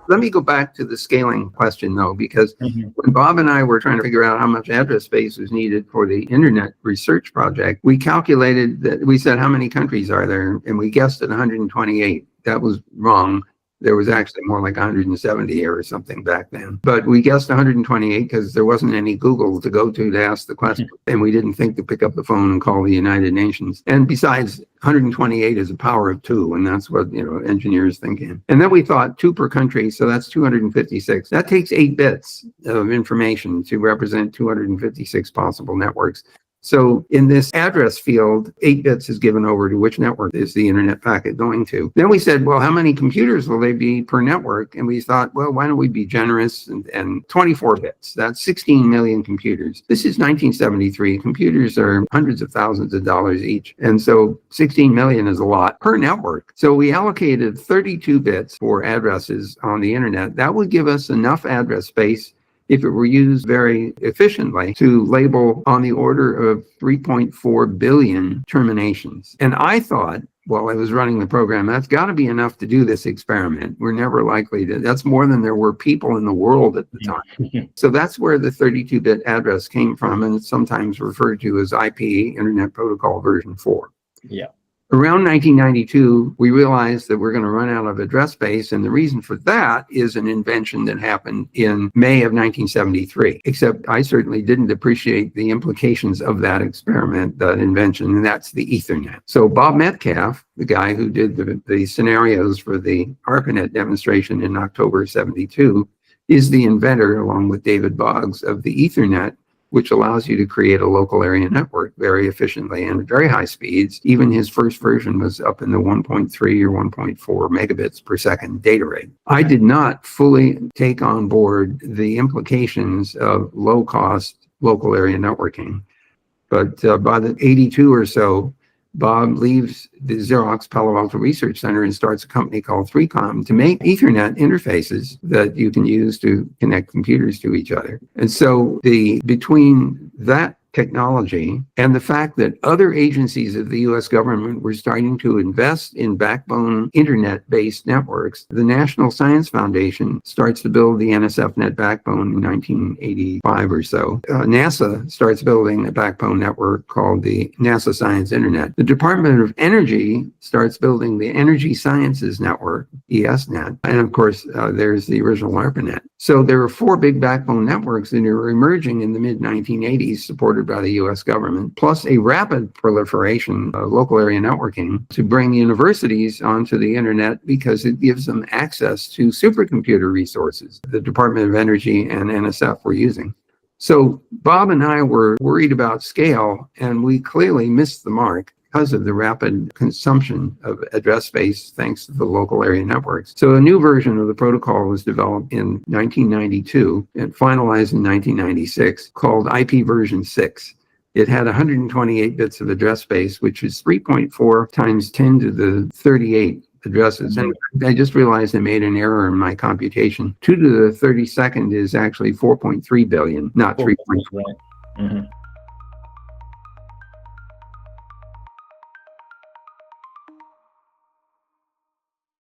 Let me go back to the scaling question, though, because when Bob and I were trying to figure out how much address space was needed for the internet research project, we calculated that we said, how many countries are there? And we guessed at 128. That was wrong. There was actually more like 170 or something back then. But we guessed 128 because there wasn't any Google to go to ask the question. And we didn't think to pick up the phone and call the United Nations. And besides, 128 is a power of 2, and that's what engineers think in. And then we thought 2 per country, so that's 256. That takes 8 bits of information to represent 256 possible networks. So in this address field, 8 bits is given over to which network is the internet packet going to. Then we said, well, how many computers will they be per network? And we thought, well, why don't we be generous and 24 bits? That's 16 million computers. This is 1973. Computers are hundreds of thousands of dollars each. And so 16 million is a lot per network. So we allocated 32 bits for addresses on the internet. That would give us enough address space, if it were used very efficiently, to label on the order of 3.4 billion terminations. And I thought, while I was running the program, that's got to be enough to do this experiment. We're never likely to. That's more than there were people in the world at the time. So that's where the 32-bit address came from, and it's sometimes referred to as IP, Internet Protocol version 4. Yeah. Around 1992, we realized that we're going to run out of address space, and the reason for that is an invention that happened in May of 1973, except I certainly didn't appreciate the implications of that experiment, that invention, and that's the Ethernet. So Bob Metcalf, the guy who did the scenarios for the ARPANET demonstration in October 72, is the inventor, along with David Boggs, of the Ethernet, which allows you to create a local area network very efficiently and at very high speeds. Even his first version was up in the 1.3 or 1.4 megabits per second data rate. I did not fully take on board the implications of low-cost local area networking. But by the 82 or so, Bob leaves the Xerox Palo Alto Research Center and starts a company called 3Com to make Ethernet interfaces that you can use to connect computers to each other. And so between that technology and the fact that other agencies of the US government were starting to invest in backbone internet-based networks, the National Science Foundation starts to build the NSF-Net backbone in 1985 or so. NASA starts building a backbone network called the NASA Science Internet. The Department of Energy starts building the Energy Sciences Network, ESNet, and of course, there's the original ARPANET. So there were 4 big backbone networks that were emerging in the mid-1980s, supported by the US government, plus a rapid proliferation of local area networking to bring universities onto the internet because it gives them access to supercomputer resources the Department of Energy and NSF were using. So Bob and I were worried about scale, and we clearly missed the mark because of the rapid consumption of address space thanks to the local area networks. So a new version of the protocol was developed in 1992 and finalized in 1996 called IP version 6. It had 128 bits of address space, which is 3.4 times 10 to the 38 addresses. And I just realized I made an error in my computation. 2 to the 32nd is actually 4.3 billion, not 3.4.